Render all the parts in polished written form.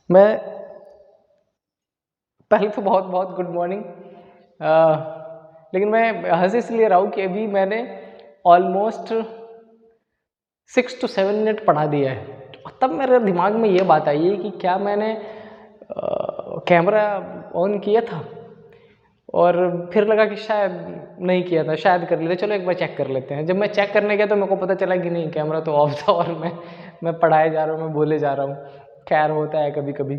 मैं पहले तो बहुत बहुत गुड मॉर्निंग। लेकिन मैं हंस इसलिए रहा हूँ कि अभी मैंने ऑलमोस्ट 6 to 7 मिनट पढ़ा दिया है। तब मेरे दिमाग में ये बात आई है कि क्या मैंने कैमरा ऑन किया था, और फिर लगा कि शायद नहीं किया था, शायद कर लेते, चलो एक बार चेक कर लेते हैं। जब मैं चेक करने गया तो मेरे को पता चला कि नहीं, कैमरा तो ऑफ था और मैं पढ़ाए जा रहा हूँ, मैं बोले जा रहा हूँ। खैर होता है कभी कभी।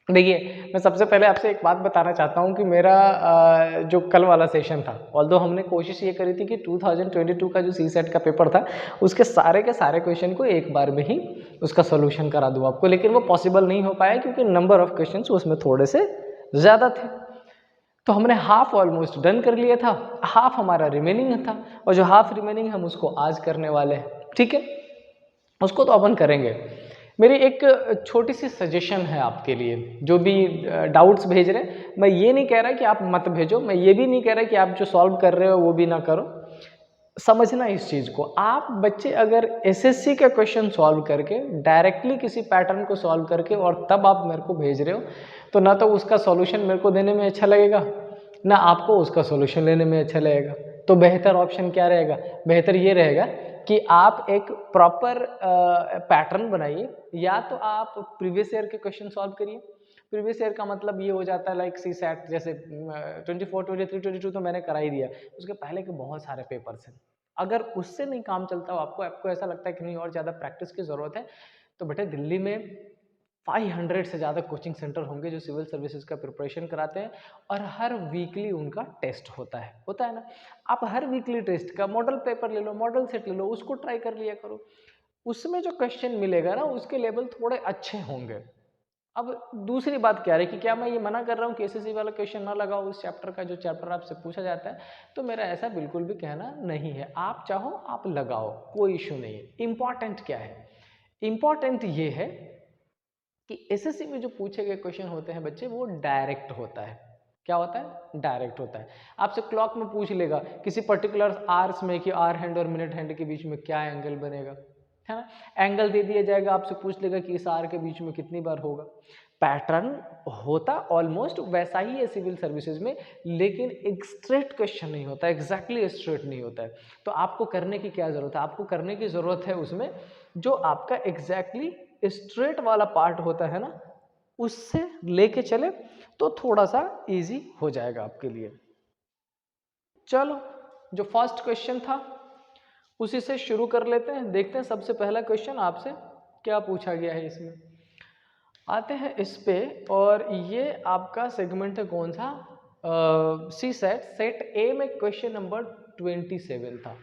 देखिए, मैं सबसे पहले आपसे एक बात बताना चाहता हूँ कि मेरा जो कल वाला सेशन था, ऑल्दो हमने कोशिश ये करी थी कि 2022 का जो सीसेट का पेपर था उसके सारे के सारे क्वेश्चन को एक बार में ही उसका सोल्यूशन करा दूँ आपको, लेकिन वो पॉसिबल नहीं हो पाया क्योंकि नंबर ऑफ क्वेश्चन उसमें थोड़े से ज़्यादा थे। तो हमने हाफ ऑलमोस्ट डन कर लिया था, हाफ हमारा रिमेनिंग था, और जो हाफ रिमेनिंग हम उसको आज करने वाले हैं। ठीक है, उसको तो अपन करेंगे। मेरी एक छोटी सी सजेशन है आपके लिए, जो भी डाउट्स भेज रहे हैं, मैं ये नहीं कह रहा कि आप मत भेजो, मैं ये भी नहीं कह रहा कि आप जो सॉल्व कर रहे हो वो भी ना करो। समझना इस चीज़ को, आप बच्चे अगर एसएससी का क्वेश्चन सॉल्व करके डायरेक्टली किसी पैटर्न को सॉल्व करके और तब आप मेरे को भेज रहे हो, तो ना तो उसका सॉल्यूशन मेरे को देने में अच्छा लगेगा, ना आपको उसका सॉल्यूशन लेने में अच्छा लगेगा। तो बेहतर ऑप्शन क्या रहेगा? बेहतर ये रहेगा कि आप एक प्रॉपर पैटर्न बनाइए, या तो आप प्रीवियस ईयर के क्वेश्चन सॉल्व करिए। प्रीवियस ईयर का मतलब ये हो जाता है लाइक सी सेट, जैसे 24, 23, 22 तो मैंने करा ही दिया, उसके पहले के बहुत सारे पेपर्स हैं। अगर उससे नहीं काम चलता हो आपको ऐसा लगता है कि नहीं और ज़्यादा प्रैक्टिस की ज़रूरत है, तो बेटे दिल्ली में 500 से ज़्यादा कोचिंग सेंटर होंगे जो सिविल सर्विसेज का प्रिपरेशन कराते हैं, और हर वीकली उनका टेस्ट होता है ना। आप हर वीकली टेस्ट का मॉडल पेपर ले लो, मॉडल सेट ले लो, उसको ट्राई कर लिया करो। उसमें जो क्वेश्चन मिलेगा ना, उसके लेवल थोड़े अच्छे होंगे। अब दूसरी बात क्या है कि क्या मैं ये मना कर रहा हूँ कि एसएससी वाला क्वेश्चन ना लगाओ उस चैप्टर का, जो चैप्टर आपसे पूछा जाता है, तो मेरा ऐसा बिल्कुल भी कहना नहीं है। आप चाहो आप लगाओ, कोई इशू नहीं है। इम्पॉर्टेंट क्या है? इम्पॉर्टेंट ये है कि एसएससी में जो पूछे गए क्वेश्चन होते हैं बच्चे, वो डायरेक्ट होता है। क्या होता है? डायरेक्ट होता है। आपसे क्लॉक में पूछ लेगा किसी पर्टिकुलर आवर्स में कि आवर हैंड और मिनट हैंड के बीच में क्या एंगल बनेगा, है ना। एंगल दे दिया जाएगा, आपसे पूछ लेगा कि इस आर के बीच में कितनी बार होगा। पैटर्न होता ऑलमोस्ट वैसा ही है सिविल सर्विसेज में, लेकिन एक स्ट्रेट क्वेश्चन नहीं होता, एग्जैक्टली स्ट्रेट नहीं होता है। तो आपको करने की क्या जरूरत है? आपको करने की जरूरत है उसमें जो आपका एग्जैक्टली स्ट्रेट वाला पार्ट होता है ना, उससे लेके चले तो थोड़ा सा इजी हो जाएगा आपके लिए। चलो, जो फर्स्ट क्वेश्चन था उसी से शुरू कर लेते हैं। देखते हैं सबसे पहला क्वेश्चन आपसे क्या पूछा गया है। इसमें आते हैं इस पे, और ये आपका सेगमेंट है कौन सा? सी सेट। सेट ए में क्वेश्चन नंबर 27 था।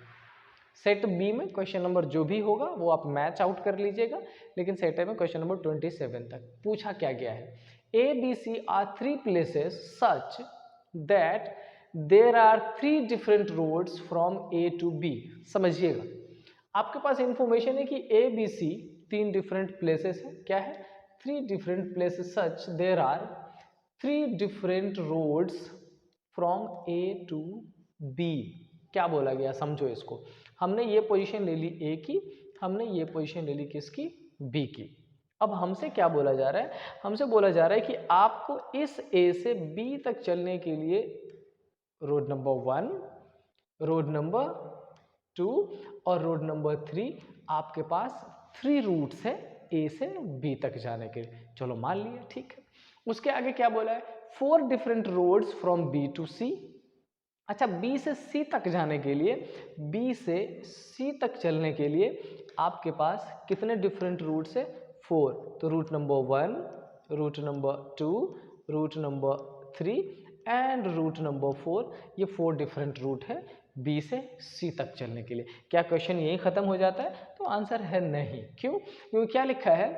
सेट बी में क्वेश्चन नंबर जो भी होगा वो आप मैच आउट कर लीजिएगा, लेकिन सेट ए में क्वेश्चन नंबर 27 तक पूछा क्या गया है। A B C are three places such that there are three different roads from A to B. समझिएगा, आपके पास इंफॉर्मेशन है कि ए बी सी तीन डिफरेंट प्लेसेस है। क्या है? Three different places such there are three different roads from A to B. क्या बोला गया? समझो इसको। हमने ये पोजीशन ले ली ए की, हमने ये पोजीशन ले ली किसकी? बी की। अब हमसे क्या बोला जा रहा है? हमसे बोला जा रहा है कि आपको इस ए से बी तक चलने के लिए रोड नंबर 1, रोड नंबर 2 और रोड नंबर 3, आपके पास 3 रूट्स है ए से बी तक जाने के। चलो मान लिया, ठीक है। उसके आगे क्या बोला है? 4 different roads from B to C. अच्छा, बी से सी तक जाने के लिए, बी से सी तक चलने के लिए आपके पास कितने डिफरेंट रूट्स है? 4। तो route number 1, route number 2, route number 3 and route number 4। ये 4 डिफरेंट रूट है बी से सी तक चलने के लिए। क्या क्वेश्चन यही खत्म हो जाता है? तो आंसर है नहीं। क्यों? क्योंकि क्या लिखा है?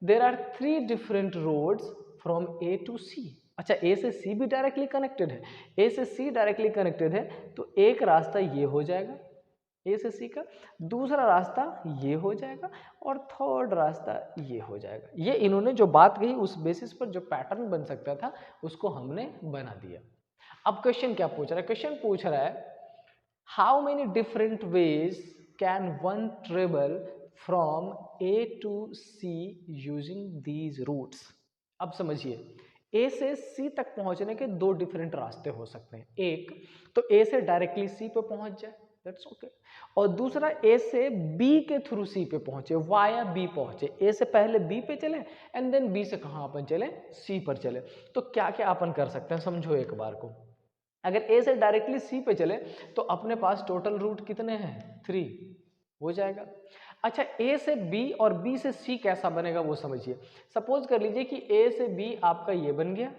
There are 3 different roads from A to C. अच्छा, ए से सी भी डायरेक्टली कनेक्टेड है। ए से सी डायरेक्टली कनेक्टेड है, तो एक रास्ता ये हो जाएगा ए से सी का, दूसरा रास्ता ये हो जाएगा, और थर्ड रास्ता ये हो जाएगा। ये इन्होंने जो बात कही उस बेसिस पर जो पैटर्न बन सकता था उसको हमने बना दिया। अब क्वेश्चन क्या पूछ रहा है? क्वेश्चन पूछ रहा है how many different ways can one travel from A to C using these routes. अब समझिए, ए से सी तक पहुंचने के दो डिफरेंट रास्ते हो सकते हैं। एक तो ए से डायरेक्टली सी पे पहुंच जाए, दैट्स ओके, और दूसरा ए से बी के थ्रू सी पे पहुंचे, वाया बी पहुंचे। ए से पहले बी पे चले एंड देन बी से कहां अपन चले, सी पर चले। तो क्या क्या अपन कर सकते हैं, समझो एक बार को। अगर ए से डायरेक्टली सी पे चले तो अपने पास टोटल रूट कितने हैं, 3 हो जाएगा। अच्छा, ए से बी और बी से सी कैसा बनेगा वो समझिए। सपोज कर लीजिए कि ए से बी आपका ये बन गया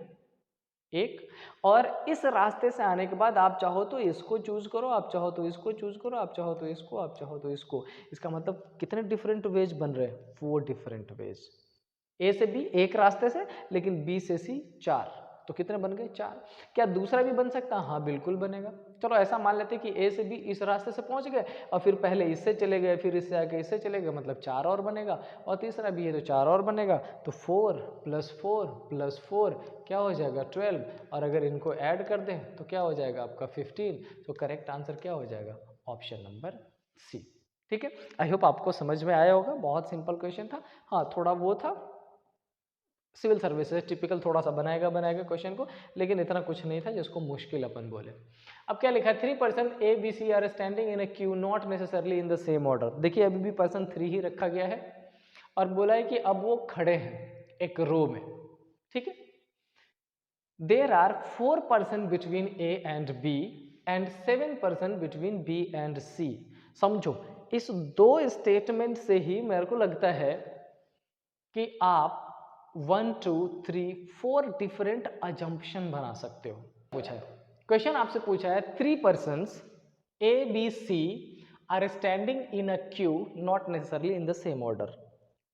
एक, और इस रास्ते से आने के बाद आप चाहो तो इसको चूज करो, आप चाहो तो इसको चूज करो, आप चाहो तो इसको, आप चाहो तो इसको। इसका मतलब कितने डिफरेंट वेज बन रहे हैं, 4 डिफरेंट वेज। ए से बी एक रास्ते से, लेकिन बी से सी 4, तो कितने बन गए, 4। क्या दूसरा भी बन सकता है, हाँ बिल्कुल बनेगा। चलो ऐसा मान लेते हैं कि ए से बी इस रास्ते से पहुंच गए और फिर पहले इससे चले गए, फिर इससे आके इससे चले गए, मतलब 4 और बनेगा, और तीसरा भी है तो 4 और बनेगा। तो 4 + 4 + 4 क्या हो जाएगा, 12, और अगर इनको ऐड कर दें तो क्या हो जाएगा आपका 15। तो करेक्ट आंसर क्या हो जाएगा, ऑप्शन नंबर सी। ठीक है, आई होप आपको समझ में आया होगा, बहुत सिंपल क्वेश्चन था। हाँ थोड़ा वो था, सिविल सर्विसेज टिपिकल थोड़ा सा बनाएगा क्वेश्चन को, लेकिन इतना कुछ नहीं था जिसको मुश्किल अपन बोले। अब क्या लिखा है, 3 person A B C are standing in a queue not necessarily in the same order. देखिए अभी भी पर्सन 3 ही रखा गया है और बोला है कि अब वो खड़े हैं एक रो में। ठीक है, there are 4 person between A and B and 7 person between B and C. समझो, इस दो स्टेटमेंट से ही मेरे को लगता है कि आप 1 2 3 4 डिफरेंट अजम्पशन बना सकते हो। पूछा है क्वेश्चन, आपसे पूछा है 3 persons A B C are standing in a queue not necessarily in the same order.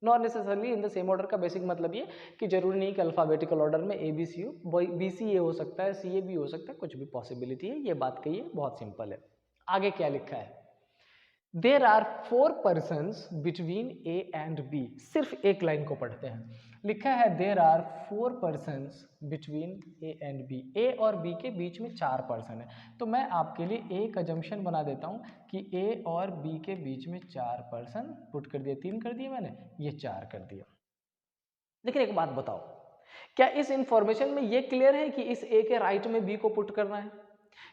Not necessarily in the same order का बेसिक मतलब ये कि जरूरी नहीं कि अल्फाबेटिकल ऑर्डर में ए बी सी हो, बी सी ए हो सकता है, सी ए भी हो सकता है, कुछ भी पॉसिबिलिटी है, ये बात कही है, बहुत सिंपल है। आगे क्या लिखा है, there are 4 persons between A and B. सिर्फ एक लाइन को पढ़ते हैं, लिखा है there are 4 persons between A and B. A और बी के बीच में 4 पर्सन है, तो मैं आपके लिए एक अजम्पशन बना देता हूं कि ए और बी के बीच में 4 पर्सन, पुट कर दिया, 3 कर दिए मैंने, ये 4 कर दिया। लेकिन एक बात बताओ, क्या इस इंफॉर्मेशन में ये क्लियर है कि इस ए के राइट में बी को पुट करना है?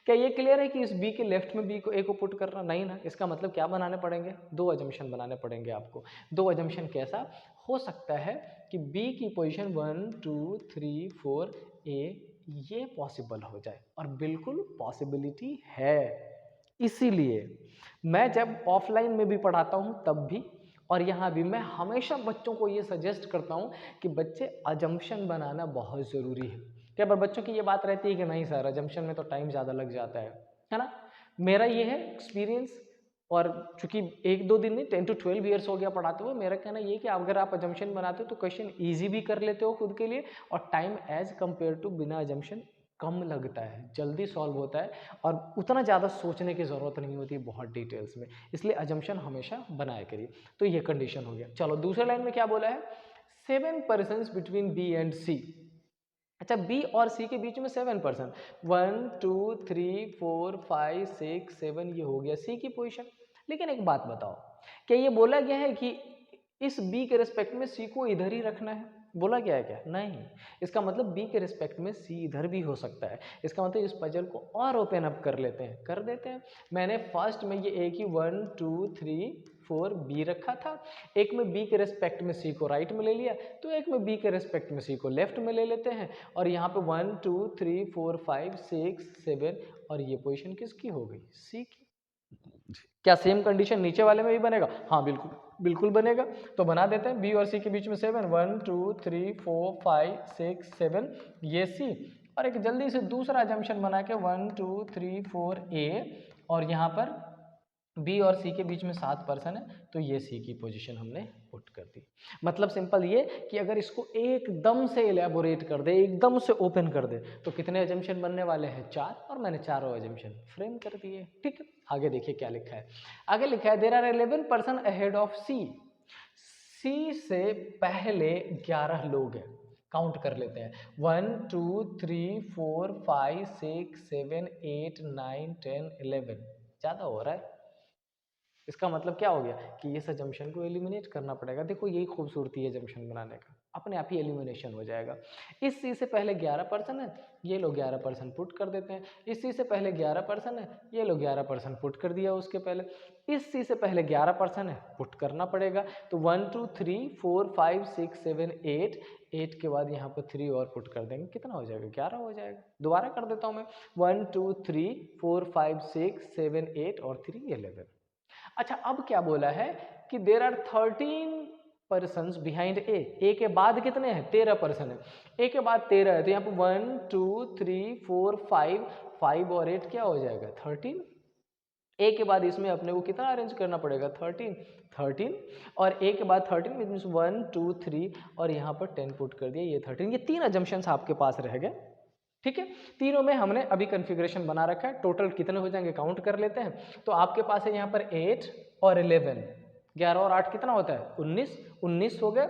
क्या ये क्लियर है कि इस बी के लेफ्ट में बी को ए को पुट करना? नहीं ना। इसका मतलब क्या बनाने पड़ेंगे, 2 अजम्पशन बनाने पड़ेंगे आपको। 2 अजम्पशन कैसा हो सकता है कि बी की पोजीशन 1 2 3 4 ए ये पॉसिबल हो जाए, और बिल्कुल पॉसिबिलिटी है। इसीलिए मैं जब ऑफलाइन में भी पढ़ाता हूं तब भी, और यहाँ भी, मैं हमेशा बच्चों को ये सजेस्ट करता हूँ कि बच्चे अजम्पशन बनाना बहुत ज़रूरी है। क्या बार बच्चों की ये बात रहती है कि नहीं सर अजम्पशन में तो टाइम ज़्यादा लग जाता है ना। मेरा ये है एक्सपीरियंस, और चूंकि 1-2 दिन नहीं 10 to 12 ईयर्स हो गया पढ़ाते हुए, मेरा कहना ये कि अगर आप अजम्पशन बनाते हो तो क्वेश्चन ईजी भी कर लेते हो खुद के लिए, और टाइम एज कम्पेयर टू बिना अजम्पशन कम लगता है, जल्दी सॉल्व होता है, और उतना ज़्यादा सोचने की ज़रूरत नहीं होती बहुत डिटेल्स में। इसलिए अजम्पशन हमेशा बनाया करिए। तो ये कंडीशन हो गया। चलो दूसरे लाइन में क्या बोला है, 7 पर्सन्स बिटवीन बी एंड सी। अच्छा, बी और सी के बीच में 7 पर्सन, 1 2 3 4 5 6 7, ये हो गया सी की पोजीशन। लेकिन एक बात बताओ, क्या ये बोला गया है कि इस बी के रिस्पेक्ट में सी को इधर ही रखना है? बोला गया है क्या? नहीं। इसका मतलब बी के रिस्पेक्ट में सी इधर भी हो सकता है। इसका मतलब इस पजल को और ओपन अप कर लेते हैं, कर देते हैं। मैंने फर्स्ट में ये एक ही 1 2 3 4 बी रखा था, एक में बी के रिस्पेक्ट में सी को राइट में ले लिया, तो एक में बी के रिस्पेक्ट में सी को लेफ्ट में ले लेते हैं, और यहाँ पे 1 2 3 4 5 6 7, और ये पोजीशन किसकी हो गई, सी की। क्या सेम कंडीशन नीचे वाले में भी बनेगा? हाँ बिल्कुल बिल्कुल बनेगा। तो बना देते हैं, बी और सी के बीच में 7, 1 2 3 4 5 6 7, ये सी, और एक जल्दी से दूसरा अजम्पशन बना के 1 2 3 4 ए, और यहाँ पर बी और सी के बीच में 7 पर्सन है, तो ये सी की पोजीशन हमने पुट कर दी। मतलब सिंपल ये कि अगर इसको एकदम से एलैबोरेट कर दे, एकदम से ओपन कर दे, तो कितने अजम्पशन बनने वाले हैं? 4, और मैंने चारों अजम्पशन फ्रेम कर दिए। ठीक है, आगे देखिए क्या लिखा है। आगे लिखा है there are 11 person ahead of C. C से पहले 11 लोग हैं, काउंट कर लेते हैं, 1 2 3 4 5 6 7 8 9 10 11, ज़्यादा हो रहा है। इसका मतलब क्या हो गया कि इस अजम्पशन को एलिमिनेट करना पड़ेगा। देखो यही खूबसूरती है अजम्पशन बनाने का, अपने आप ही एलिमिनेशन हो जाएगा। इस चीज़ से पहले 11% है, ये लोग 11% पुट कर देते हैं। इस चीज़ से पहले 11% है, ये लोग 11% पुट कर दिया उसके पहले। इस चीज़ से पहले 11% है, पुट करना पड़ेगा। तो 1 2 3 4 5 6 7 8, 8 के बाद यहाँ पर 3 और पुट कर देंगे, कितना हो जाएगा? 11 हो जाएगा। दोबारा कर देता हूँ मैं, 1 2 3 4 5 6 7 8 और 3 11। अच्छा, अब क्या बोला है कि there are 13 person behind A के बाद कितने हैं? 13 पर्सन है। ए के बाद 13 है, तो यहाँ पर 1 2 3 4 5 और 8 क्या हो जाएगा? 13। ए के बाद इसमें अपने को कितना अरेंज करना पड़ेगा? 13 और ए के बाद 13 मीन्स 1 2 3 और यहाँ पर 10 पुट कर दिया, ये 13। ये 3 अजम्पशंस आपके पास रह गए, ठीक है। तीनों में हमने अभी कॉन्फ़िगरेशन बना रखा है। टोटल कितने हो जाएंगे काउंट कर लेते हैं। तो आपके पास है यहाँ पर 8 और 11, 11 और 8 कितना होता है? 19 हो गए।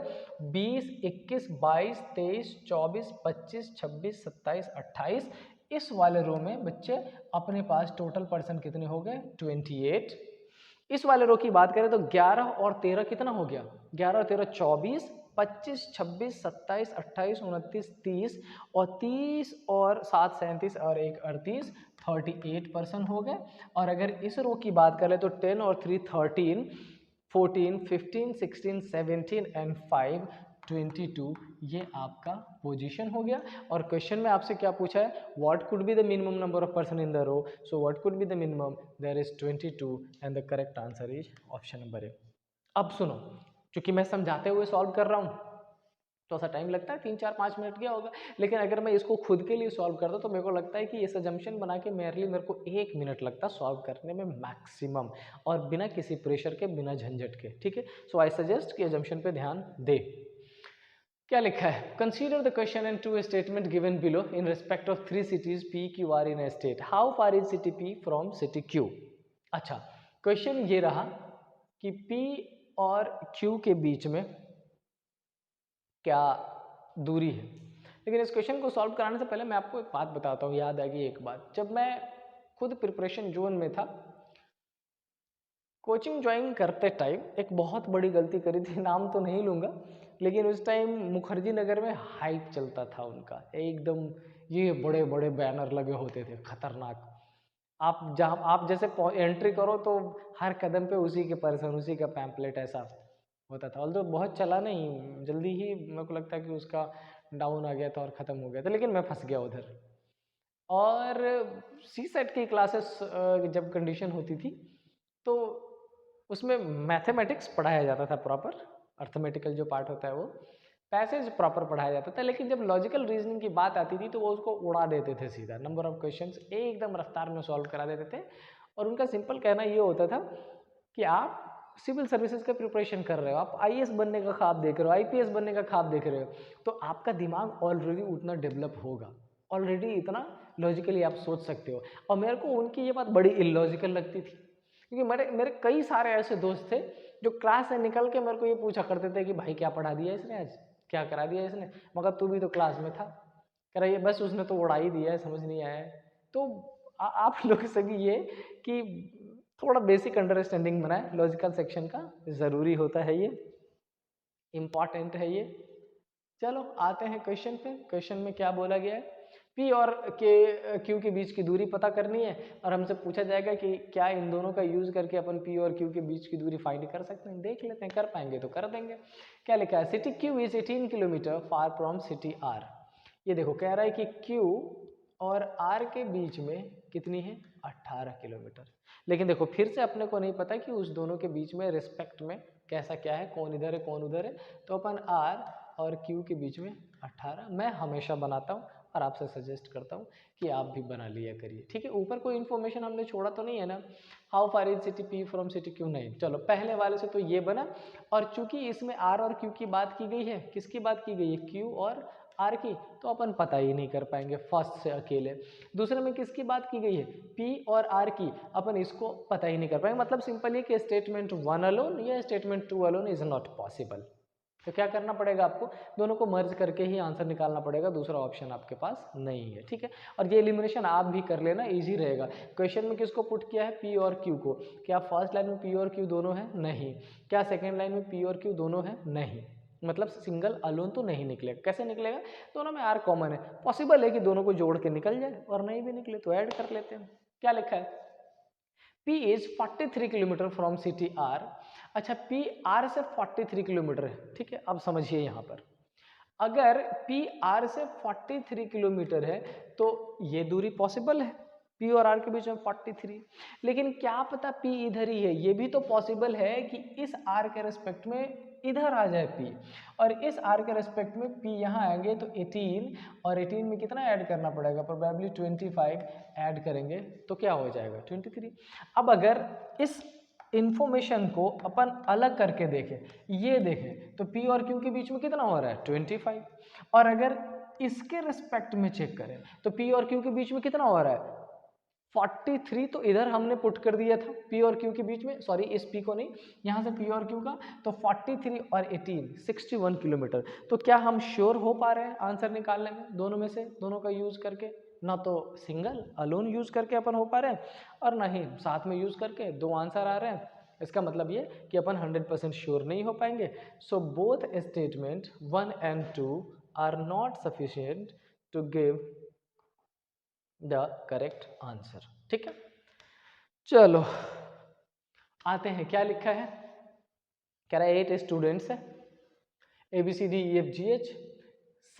20 21 22 23 24 25 26 27 28। इस वाले रो में बच्चे अपने पास टोटल पर्सन कितने हो गए? 28। इस वाले रो की बात करें तो 11 और 13 कितना हो गया? 11 और 13 24, 25 26 27 28 29 30 और 30 और 7 37 और 1 38, 38% हो गए। और अगर इस रो की बात करें तो 10 और 3 13, 14 15 16 17 एंड 5 22, ये आपका पोजीशन हो गया। और क्वेश्चन में आपसे क्या पूछा है? What could be the minimum number of person in the row? So what could be the minimum? There is 22 and the correct answer is option number A. अब सुनो, क्योंकि मैं समझाते हुए सॉल्व कर रहा हूँ तो ऐसा टाइम लगता है, 3 4 5 मिनट गया होगा। लेकिन अगर मैं इसको खुद के लिए सॉल्व करता तो मेरे को लगता है कि इस अजम्पशन बना के मेरे को 1 मिनट लगता सॉल्व करने में मैक्सिमम, और बिना किसी प्रेशर के, बिना झंझट के, ठीक है। सो आई सजेस्ट कि अजम्पशन पे ध्यान दे। क्या लिखा है? Consider the question and two statement given below in respect of 3 cities P Q R in a state. How far is city P from city Q? अच्छा, क्वेश्चन ये रहा कि पी और क्यू के बीच में क्या दूरी है। लेकिन इस क्वेश्चन को सॉल्व कराने से पहले मैं आपको एक बात बताता हूँ, याद आएगी एक बात। जब मैं खुद प्रिपरेशन जोन में था, कोचिंग ज्वाइन करते टाइम एक बहुत बड़ी गलती करी थी, नाम तो नहीं लूँगा, लेकिन उस टाइम मुखर्जी नगर में हाइप चलता था उनका एकदम, ये बड़े बड़े बैनर लगे होते थे खतरनाक। आप जहाँ आप जैसे एंट्री करो तो हर कदम पे उसी के पर्सन, उसी का पैम्पलेट ऐसा होता था। ऑल्दो बहुत चला नहीं, जल्दी ही मेरे को लगता है कि उसका डाउन आ गया था और ख़त्म हो गया था, लेकिन मैं फंस गया उधर। और सी सेट की क्लासेस जब कंडीशन होती थी तो उसमें मैथमेटिक्स पढ़ाया जाता था प्रॉपर, अर्थमेटिकल जो पार्ट होता है वो पैसेज प्रॉपर पढ़ाया जाता था। लेकिन जब लॉजिकल रीजनिंग की बात आती थी तो वो उसको उड़ा देते थे सीधा, नंबर ऑफ क्वेश्चंस एकदम रफ्तार में सॉल्व करा देते थे। और उनका सिंपल कहना ये होता था कि आप सिविल सर्विसेज का प्रिपरेशन कर रहे हो, आप आईएएस बनने का ख्वाब देख रहे हो, आईपीएस बनने का ख्वाब देख रहे हो, तो आपका दिमाग ऑलरेडी उतना डेवलप होगा, ऑलरेडी इतना लॉजिकली आप सोच सकते हो। और मेरे को उनकी ये बात बड़ी इलॉजिकल लगती थी, क्योंकि मेरे कई सारे ऐसे दोस्त थे जो क्लास से निकल के मेरे को ये पूछा करते थे कि भाई क्या पढ़ा दिया इसने आज, क्या करा दिया इसने, मगर तू भी तो क्लास में था। कह रहा ये बस उसने तो उड़ा ही दिया है, समझ नहीं आया है। तो आप लोग से भी ये कि थोड़ा बेसिक अंडरस्टैंडिंग बनाए, लॉजिकल सेक्शन का ज़रूरी होता है, ये इम्पॉर्टेंट है ये। चलो आते हैं क्वेश्चन पे। क्वेश्चन में क्या बोला गया है? पी और के क्यू के बीच की दूरी पता करनी है और हमसे पूछा जाएगा कि क्या इन दोनों का यूज करके अपन पी और क्यू के बीच की दूरी फाइंड कर सकते हैं। देख लेते हैं, कर पाएंगे तो कर देंगे। क्या लिखा है? City Q is 18 kilometre far from city R. ये देखो कह रहा है कि क्यू और आर के बीच में कितनी है? 18 किलोमीटर। लेकिन देखो फिर से अपने को नहीं पता कि उस दोनों के बीच में रिस्पेक्ट में कैसा क्या है, कौन इधर है कौन उधर है। तो अपन आर और क्यू के बीच में 18 मैं हमेशा बनाता हूँ और आपसे सजेस्ट करता हूँ कि आप भी बना लिया करिए, ठीक है। ऊपर कोई इन्फॉर्मेशन हमने छोड़ा तो नहीं है ना? How far is city P from city Q? नहीं। चलो पहले वाले से तो ये बना, और चूंकि इसमें आर और क्यू की बात की गई है, किसकी बात की गई है? क्यू और आर की, तो अपन पता ही नहीं कर पाएंगे फर्स्ट से अकेले। दूसरे में किसकी बात की गई है? पी और आर की, अपन इसको पता ही नहीं कर पाएंगे। मतलब सिंपल ये कि स्टेटमेंट 1 अलोन या statement 2 alone is not possible. तो क्या करना पड़ेगा आपको, दोनों को मर्ज करके ही आंसर निकालना पड़ेगा, दूसरा ऑप्शन आपके पास नहीं है, ठीक है। और ये एलिमिनेशन आप भी कर लेना, इजी रहेगा। क्वेश्चन में किसको पुट किया है, पी और क्यू को। क्या फर्स्ट लाइन में पी और क्यू दोनों है, नहीं। क्या सेकेंड लाइन में पी और क्यू दोनों है, नहीं। मतलब सिंगल अलोन तो नहीं निकलेगा। कैसे निकलेगा, दोनों में आर कॉमन है, पॉसिबल है कि दोनों को जोड़ के निकल जाए, और नहीं भी निकले तो ऐड कर लेते हैं। क्या लिखा है, P is 43 kilometre from city R. अच्छा, P आर से 43 किलोमीटर है, ठीक है। अब समझिए यहाँ पर, अगर P आर से 43 किलोमीटर है तो ये दूरी पॉसिबल है, P और R के बीच में 43। लेकिन क्या पता P इधर ही है, ये भी तो पॉसिबल है कि इस R के रेस्पेक्ट में इधर आ जाए P, और इस R के रेस्पेक्ट में P यहाँ आएंगे तो 18, और 18 में कितना ऐड करना पड़ेगा, प्रोबेबली 25 ऐड करेंगे तो क्या हो जाएगा, 23। अब अगर इस इन्फॉर्मेशन को अपन अलग करके देखें, ये देखें तो P और Q के बीच में कितना हो रहा है, 25। और अगर इसके रिस्पेक्ट में चेक करें तो P और Q के बीच में कितना हो रहा है, 43। तो इधर हमने पुट कर दिया था P और Q के बीच में, सॉरी इस P को नहीं, यहाँ से P और Q का, तो 43 और 18 61 किलोमीटर। तो क्या हम श्योर हो पा रहे हैं आंसर निकालने में, दोनों में से, दोनों का यूज करके? ना तो सिंगल अलोन यूज करके अपन हो पा रहे हैं, और ना ही साथ में यूज करके दो आंसर आ रहे हैं। इसका मतलब ये कि अपन 100% श्योर नहीं हो पाएंगे। So both statement 1 and 2 are not sufficient to give the correct answer, ठीक है। चलो आते हैं, क्या लिखा है, कह रहा है 8 स्टूडेंट्स है, ABCDEFGH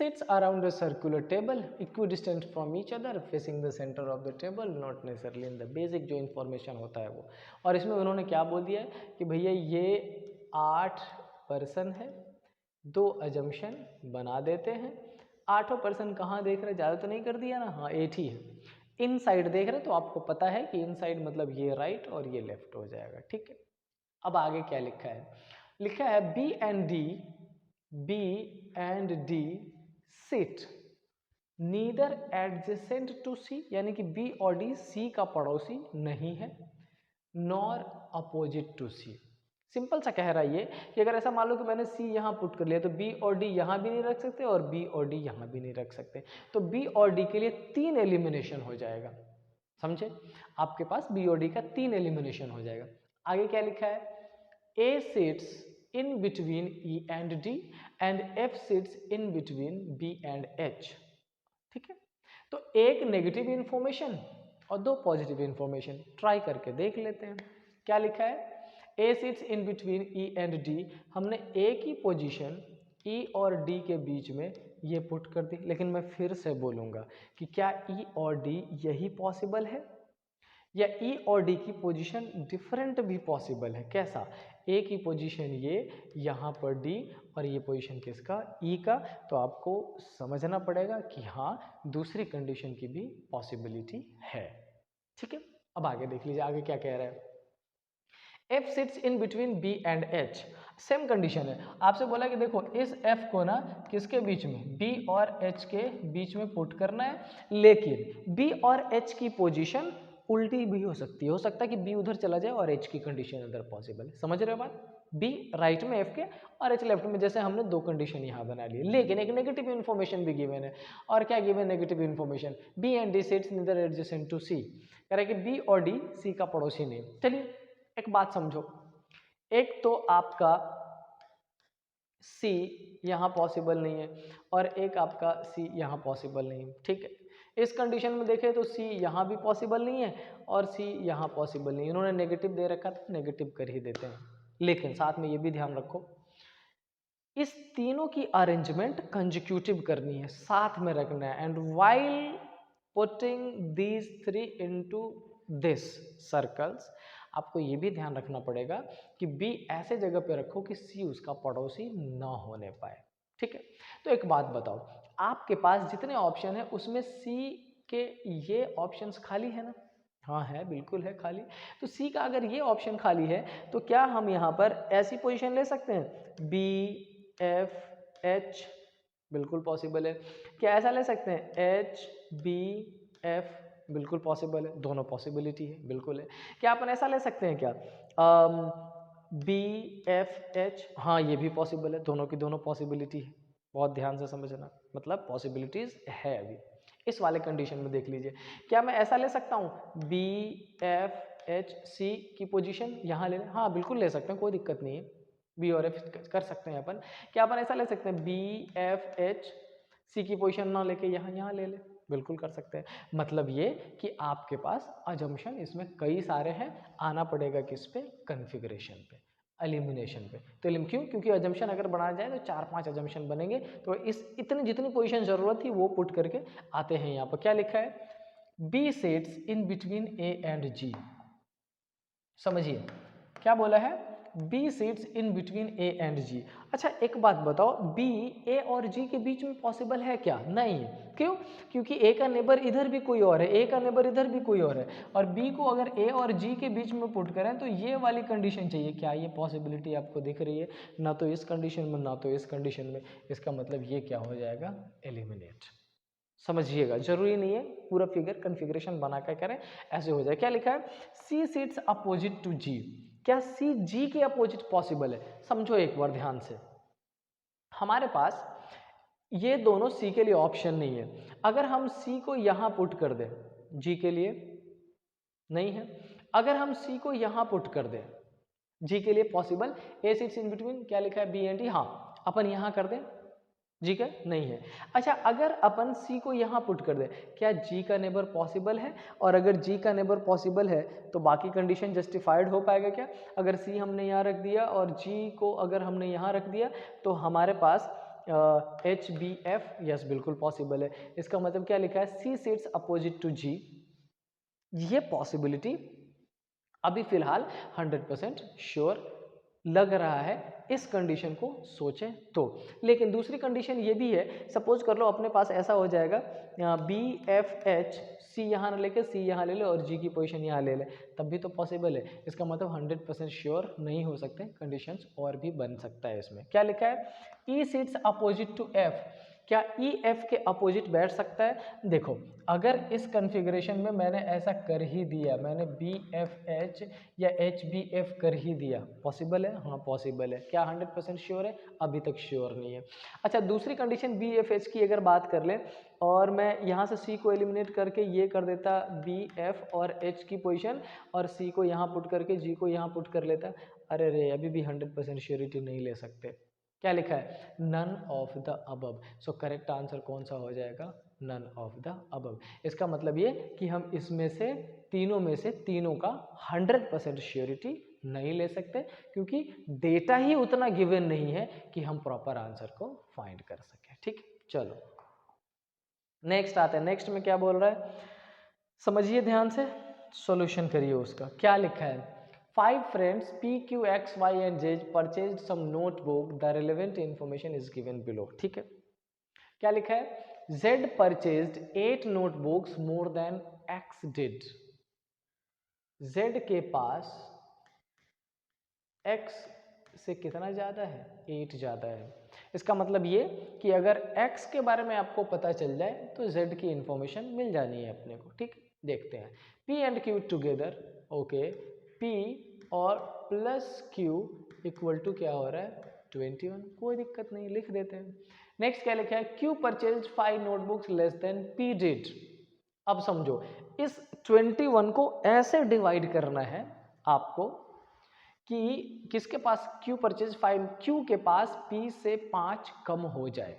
sits around a circular table equidistant from each other facing the center of the table not necessarily in the basic, जो इन्फॉर्मेशन होता है वो। और इसमें उन्होंने क्या बोल दिया है कि भैया ये 8 पर्सन है, दो अजम्पशन बना देते हैं। 8 पर्सन कहाँ देख रहे, ज़्यादा तो नहीं कर दिया ना, हाँ 8 ही है। इन साइड देख रहे तो आपको पता है कि इन साइड मतलब ये राइट और ये लेफ्ट हो जाएगा, ठीक है। अब आगे क्या लिखा है, लिखा है B and D sit neither adjacent to C, यानी कि B और D C का पड़ोसी नहीं है, nor opposite to C। Simple सा कह रहा है ये कि अगर ऐसा मान लो कि मैंने C यहाँ पुट कर लिया तो B और D यहाँ भी नहीं रख सकते और B और D यहाँ भी नहीं रख सकते, तो B और D के लिए 3 एलिमिनेशन हो जाएगा, समझे। आपके पास B और D का 3 एलिमिनेशन हो जाएगा। आगे क्या लिखा है, A sits in between E and D and F sits in between B and H, ठीक है। तो एक नेगेटिव इंफॉर्मेशन और दो पॉजिटिव इंफॉर्मेशन, ट्राई करके देख लेते हैं। क्या लिखा है, A sits in between E and D, हमने A की पोजीशन E और D के बीच में ये पुट कर दी, लेकिन मैं फिर से बोलूँगा कि क्या E और D यही पॉसिबल है, या E और D की पोजीशन डिफरेंट भी पॉसिबल है। कैसा, A की पोजीशन ये, यहाँ पर D, और ये पोजीशन किसका, E का। तो आपको समझना पड़ेगा कि हाँ दूसरी कंडीशन की भी पॉसिबिलिटी है, ठीक है। अब आगे देख लीजिए, आगे क्या कह रहा है, F sits in between B and H, same condition है। आपसे बोला कि देखो इस F को ना किसके बीच में, B और H के बीच में पुट करना है, लेकिन B और H की पोजीशन उल्टी भी हो सकती है, हो सकता है कि B उधर चला जाए और H की कंडीशन उधर पॉसिबल है, समझ रहे हो बात। B राइट में F के और H लेफ्ट में, जैसे हमने दो कंडीशन यहाँ बना ली, लेकिन एक नेगेटिव इन्फॉर्मेशन भी गिवन है। और क्या given negative information, B and D sits neither adjacent to C, कह रहा है कि B और D C का पड़ोसी नहीं। चलिए एक बात समझो, एक तो आपका C यहाँ पॉसिबल नहीं है और एक आपका C यहाँ पॉसिबल नहीं है, ठीक है। इस कंडीशन में देखें तो C यहाँ भी पॉसिबल नहीं है और C यहाँ पॉसिबल नहीं है। इन्होंने नेगेटिव दे रखा था, नेगेटिव कर ही देते हैं, लेकिन साथ में ये भी ध्यान रखो इस तीनों की अरेंजमेंट कंजिक्यूटिव करनी है, साथ में रखना है। And while putting these 3 into this circles, आपको ये भी ध्यान रखना पड़ेगा कि B ऐसे जगह पे रखो कि C उसका पड़ोसी ना होने पाए, ठीक है। तो एक बात बताओ, आपके पास जितने ऑप्शन है उसमें C के ये ऑप्शंस खाली है ना, हाँ है, बिल्कुल है खाली। तो C का अगर ये ऑप्शन खाली है तो क्या हम यहाँ पर ऐसी पोजीशन ले सकते हैं, B F H, बिल्कुल पॉसिबल है। क्या ऐसा ले सकते हैं H B F, बिल्कुल पॉसिबल है, दोनों पॉसिबिलिटी है, बिल्कुल है। क्या अपन ऐसा ले सकते हैं क्या BFH, हाँ ये भी पॉसिबल है, दोनों की दोनों पॉसिबिलिटी है, बहुत ध्यान से समझना, मतलब पॉसिबिलिटीज है अभी। इस वाले कंडीशन में देख लीजिए, क्या मैं ऐसा ले सकता हूँ BFHC की पोजीशन यहाँ ले लें? हाँ बिल्कुल ले सकते हैं, कोई दिक्कत नहीं है, बी और एफ कर सकते हैं अपन। क्या अपन ऐसा ले सकते हैं BFHC की पोजीशन ना लेके यहाँ ले ले? बिल्कुल कर सकते हैं। मतलब ये कि आपके पास अजम्पशन इसमें कई सारे हैं, आना पड़ेगा किस पे? कन्फिग्रेशन पे, एलिमिनेशन पे। तो क्यों? क्योंकि अजम्पशन अगर बढ़ाया जाए तो 4-5 अजम्पशन बनेंगे, तो इस इतनी जितनी पोजीशन जरूरत थी वो पुट करके आते हैं। यहाँ पर क्या लिखा है? B sets in between A and G. समझिए क्या बोला है? B seats in between A and G. अच्छा एक बात बताओ, बी ए और जी के बीच में पॉसिबल है क्या? नहीं है। क्यों? क्योंकि ए का नेबर इधर भी कोई और है, ए का नेबर इधर भी कोई और है, और बी को अगर ए और जी के बीच में पुट करें तो ये वाली कंडीशन चाहिए। क्या ये पॉसिबिलिटी आपको दिख रही है? ना तो इस कंडीशन में ना तो इस कंडीशन में। इसका मतलब ये क्या हो जाएगा? एलिमिनेट। समझिएगा, जरूरी नहीं है पूरा फिगर कन्फिग्रेशन बना कर करें, ऐसे हो जाए। क्या लिखा है? सी सीट्स अपोजिट टू जी। क्या सी जी के अपोजिट पॉसिबल है? समझो एक बार ध्यान से, हमारे पास ये दोनों सी के लिए ऑप्शन नहीं है। अगर हम सी को यहां पुट कर दें, जी के लिए नहीं है। अगर हम सी को यहां पुट कर दें, जी के लिए possible. A sits in between, क्या लिखा है? B and D. हाँ अपन यहां कर दें, जी का नहीं है। अच्छा अगर अपन सी को यहाँ पुट कर दे, क्या जी का नेबर पॉसिबल है? और अगर जी का नेबर पॉसिबल है तो बाकी कंडीशन जस्टिफाइड हो पाएगा क्या? अगर सी हमने यहाँ रख दिया और जी को अगर हमने यहाँ रख दिया तो हमारे पास HBF, यस बिल्कुल पॉसिबल है। इसका मतलब क्या लिखा है? सी सीट्स अपोजिट टू जी। ये पॉसिबिलिटी अभी फिलहाल 100% श्योर लग रहा है, इस कंडीशन को सोचें तो। लेकिन दूसरी कंडीशन ये भी है, सपोज कर लो अपने पास ऐसा हो जाएगा BFH, सी यहाँ ना लेके सी यहाँ ले ले और जी की पोजीशन यहाँ ले ले, तब भी तो पॉसिबल है। इसका मतलब 100% श्योर नहीं हो सकते, कंडीशंस और भी बन सकता है इसमें। क्या लिखा है? ई सीट्स अपोजिट टू एफ। क्या ई एफ के अपोजिट बैठ सकता है? देखो अगर इस कन्फिग्रेशन में मैंने ऐसा कर ही दिया, मैंने BFH या HBF कर ही दिया, पॉसिबल है? हाँ पॉसिबल है। क्या 100% श्योर है? अभी तक श्योर नहीं है। अच्छा दूसरी कंडीशन BFH की अगर बात कर ले और मैं यहाँ से C को एलिमिनेट करके ये कर देता BF और H की पोजीशन, और C को यहाँ पुट करके G को यहाँ पुट कर लेता, अरे रे अभी भी 100% श्योरिटी नहीं ले सकते। क्या लिखा है? None of the above. So correct answer कौन सा हो जाएगा? None of the above. इसका मतलब ये कि हम इसमें से तीनों में से तीनों का 100% श्योरिटी नहीं ले सकते, क्योंकि डेटा ही उतना गिवन नहीं है कि हम प्रॉपर आंसर को फाइंड कर सकें। ठीक, चलो नेक्स्ट आते हैं। नेक्स्ट में क्या बोल रहा है समझिए ध्यान से, सॉल्यूशन करिए उसका। क्या लिखा है? 5 friends P, Q, X, Y and Z purchased some notebook. The relevant information is given below. ठीक है, क्या लिखा है? Z purchased 8 notebooks more than X did. Z के पास X से कितना ज़्यादा है? 8 ज़्यादा है। इसका मतलब ये कि अगर X के बारे में आपको पता चल जाए तो Z की इंफॉर्मेशन मिल जानी है अपने को। ठीक, देखते हैं। P and Q together, okay, P और प्लस Q इक्वल टू क्या हो रहा है? 21। कोई दिक्कत नहीं, लिख देते हैं। नेक्स्ट क्या लिखा है? Q purchase 5 notebooks less than P did. अब समझो, इस 21 को ऐसे डिवाइड करना है आपको कि किसके पास Q परचेज 5, Q के पास P से 5 कम हो जाए।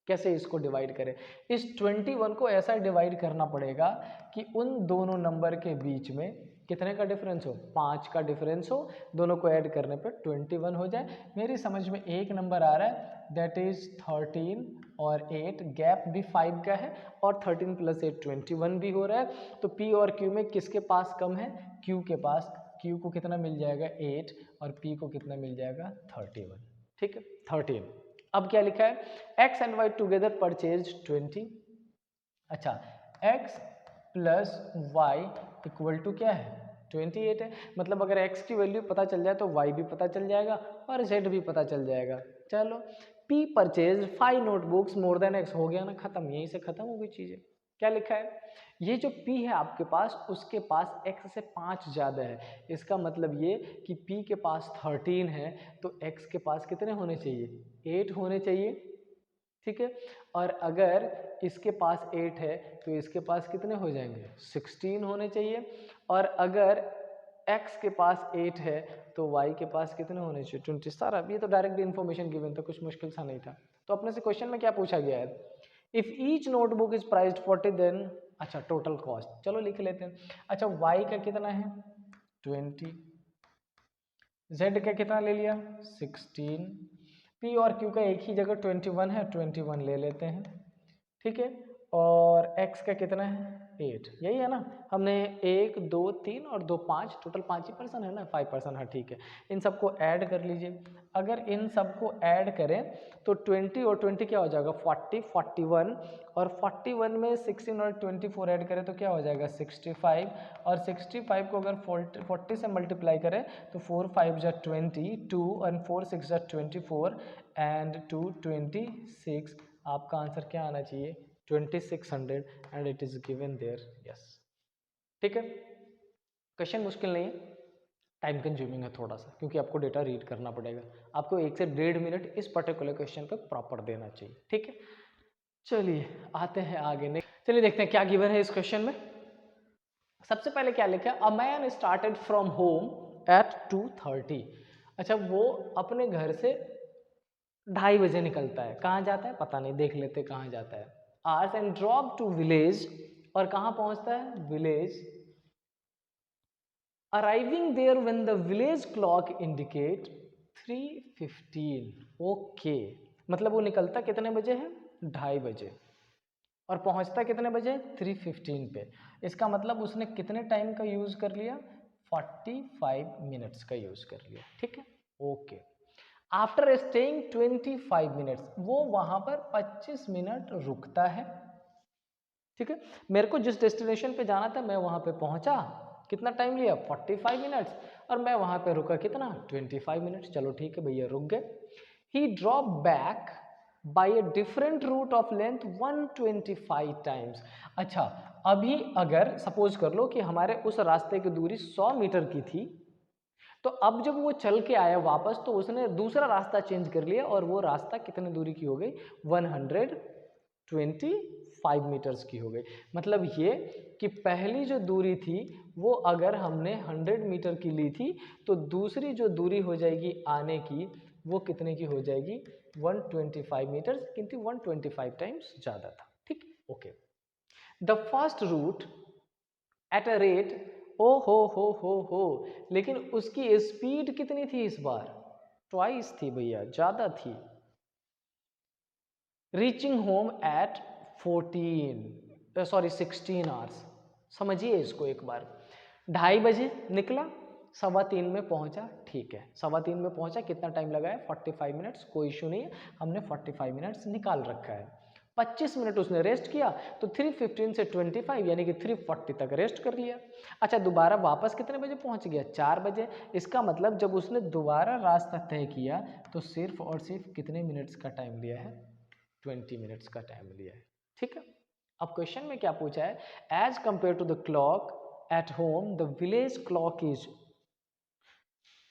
कैसे इसको डिवाइड करें? इस 21 को ऐसा डिवाइड करना पड़ेगा कि उन दोनों नंबर के बीच में कितने का डिफरेंस हो? 5 का डिफरेंस हो। दोनों को ऐड करने पर 21 हो जाए। मेरी समझ में एक नंबर आ रहा है, दैट इज 13 और 8, गैप भी 5 का है, और 13 प्लस 8 21 भी हो रहा है। तो P और Q में किसके पास कम है? Q के पास। Q को कितना मिल जाएगा? 8, और P को कितना मिल जाएगा? 31। ठीक है, 13। अब क्या लिखा है? X and Y together purchase 20। अच्छा, X plus Y equal to क्या है? 28 है। मतलब अगर X की वैल्यू पता चल जाए तो Y भी पता चल जाएगा और Z भी पता चल जाएगा। चलो, P purchase 5 notebooks more than X, हो गया ना खत्म, यहीं से खत्म हो गई चीजें। क्या लिखा है? ये जो p है आपके पास, उसके पास x से 5 ज़्यादा है। इसका मतलब ये कि p के पास 13 है तो x के पास कितने होने चाहिए? 8 होने चाहिए, ठीक है। और अगर इसके पास 8 है तो इसके पास कितने हो जाएंगे? 16 होने चाहिए। और अगर x के पास 8 है तो y के पास कितने होने चाहिए? 20। सारा ये तो डायरेक्ट इन्फॉर्मेशन गिवन था, कुछ मुश्किल सा नहीं था। तो अपने से क्वेश्चन में क्या पूछा गया है? If each notebook is priced 40 then, अच्छा टोटल कॉस्ट, चलो लिख लेते हैं। अच्छा y का कितना है? 20, z का कितना ले लिया? 16, p और q का एक ही जगह 21 है, 21 ले लेते हैं, ठीक है। और x का कितना है? 8, यही है ना। हमने 1 2 3 और 2 5, टोटल 5 ही पर्सन है ना, 5 पर्सन, हाँ ठीक है। इन सबको ऐड कर लीजिए। अगर इन सबको ऐड करें तो 20 और 20 क्या हो जाएगा? 40, 41, और 41 में 16 और 24 ऐड करें तो क्या हो जाएगा? 65, और 65 को अगर 40 से मल्टीप्लाई करें तो 4 5 जा 20, 2 और 4 6 जा 24 एंड 2 26। आपका आंसर क्या आना चाहिए? 2600 and it is given there, yes, ठीक है। क्वेश्चन मुश्किल नहीं है, टाइम कंज्यूमिंग है थोड़ा सा, क्योंकि आपको डेटा रीड करना पड़ेगा। आपको 1 से 1.5 मिनट इस पर्टिकुलर क्वेश्चन पे प्रॉपर देना चाहिए, ठीक है। चलिए आते हैं आगे, चलिए देखते हैं क्या गिवन है इस क्वेश्चन में। सबसे पहले क्या लिखा है? A man started from home at 2:30। अच्छा, वो अपने घर से 2:30 बजे निकलता है। कहाँ जाता है पता नहीं, देख लेते कहाँ जाता है। Ours and drop to village, और कहाँ पहुंचता है? Village. Arriving there when the village clock indicate 3:15। Okay, मतलब वो निकलता कितने बजे है? 2:30 बजे, और पहुंचता कितने बजे? 3:15 पे। इसका मतलब उसने कितने टाइम का यूज कर लिया? 45 मिनट्स का यूज कर लिया, ठीक है, ओके। आफ्टर स्टेइंग 25 मिनट्स, वो वहां पर 25 मिनट रुकता है, ठीक है। मेरे को जिस डेस्टिनेशन पे जाना था मैं वहां पे पहुंचा, कितना टाइम लिया? 45 मिनट्स, और मैं वहां पे रुका कितना? 25 मिनट्स। चलो ठीक है भैया, रुक गए। He drop back by a different route of length 125 times. अच्छा, अभी अगर सपोज कर लो कि हमारे उस रास्ते की दूरी 100 मीटर की थी, तो अब जब वो चल के आया वापस तो उसने दूसरा रास्ता चेंज कर लिया, और वो रास्ता कितने दूरी की हो गई? 125 मीटर्स की हो गई। मतलब ये कि पहली जो दूरी थी वो अगर हमने 100 मीटर की ली थी, तो दूसरी जो दूरी हो जाएगी आने की, वो कितने की हो जाएगी? 125 मीटर्स, किंतु 125 टाइम्स ज़्यादा था, ठीक, okay. The first route at a rate, ओ हो, लेकिन उसकी स्पीड कितनी थी इस बार? ट्वाइस थी भैया, ज़्यादा थी। Reaching home at 16 hours. समझिए इसको एक बार। 2:30 बजे निकला, 3:15 में पहुंचा, ठीक है, 3:15 में पहुंचा, कितना टाइम लगा है? 45 मिनट्स, कोई इशू नहीं है, हमने 45 मिनट्स निकाल रखा है। 25 मिनट उसने रेस्ट किया, तो 3:15 से 25 यानी कि 3:40 तक रेस्ट कर लिया। अच्छा, दोबारा वापस कितने बजे पहुंच गया? 4 बजे। इसका मतलब जब उसने दोबारा रास्ता तय किया तो सिर्फ और सिर्फ कितने मिनट्स का टाइम लिया है? 20 मिनट्स का टाइम लिया है, ठीक है। अब क्वेश्चन में क्या पूछा है? As compare to the clock at home the village clock is.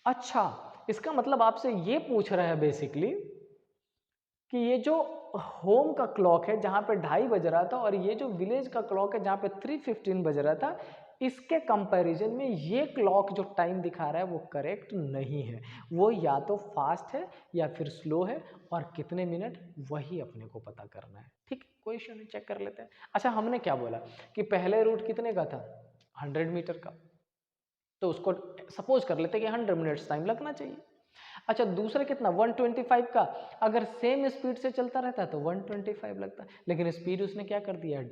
अच्छा, इसका मतलब आपसे ये पूछ रहा है बेसिकली कि ये जो होम का क्लॉक है जहां पे 2:30 बज रहा था, और ये जो विलेज का क्लॉक है जहां पे 3:15 बज रहा था, इसके कंपैरिजन में ये क्लॉक जो टाइम दिखा रहा है वो करेक्ट नहीं है। वो या तो फास्ट है या फिर स्लो है, और कितने मिनट वही अपने को पता करना है, ठीक, कोई इशू नहीं, चेक कर लेते हैं। अच्छा, हमने क्या बोला कि पहले रूट कितने का था? 100 मीटर का, तो उसको सपोज कर लेते हैं कि 100 मिनट्स टाइम लगना चाहिए। अच्छा, दूसरा कितना? 125 का, अगर सेम स्पीड से चलता रहता तो 125 लगता, लेकिन स्पीड उसने क्या कर दिया है?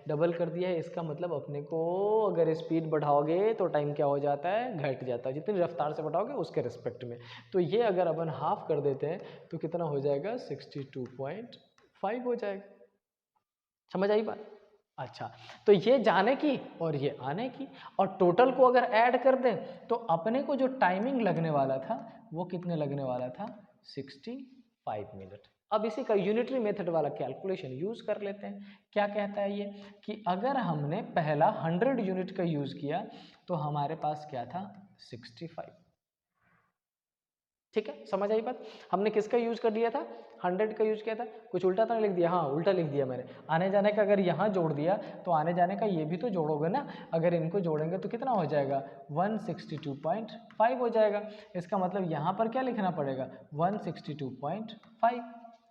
डबल कर दिया है। इसका मतलब अपने को अगर स्पीड बढ़ाओगे तो टाइम क्या हो जाता है? घट जाता है, जितनी रफ्तार से बढ़ाओगे उसके रिस्पेक्ट में। तो ये अगर अपन हाफ कर देते हैं तो कितना हो जाएगा? 62.5 हो जाएगा। समझ आई बात? अच्छा, तो ये जाने की और ये आने की, और टोटल को अगर ऐड कर दें तो अपने को जो टाइमिंग लगने वाला था वो कितने लगने वाला था? 65 मिनट। अब इसी का यूनिटरी मेथड वाला कैलकुलेशन यूज़ कर लेते हैं। क्या कहता है ये कि अगर हमने पहला 100 यूनिट का यूज़ किया तो हमारे पास क्या था 65। ठीक है, समझ आई बात। हमने किसका यूज़ कर दिया था 100 का यूज़ किया था। कुछ उल्टा तो नहीं लिख दिया, हाँ उल्टा लिख दिया मैंने। आने जाने का अगर यहाँ जोड़ दिया तो आने जाने का ये भी तो जोड़ोगे ना। अगर इनको जोड़ेंगे तो कितना हो जाएगा 162.5 हो जाएगा। इसका मतलब यहाँ पर क्या लिखना पड़ेगा 162.5।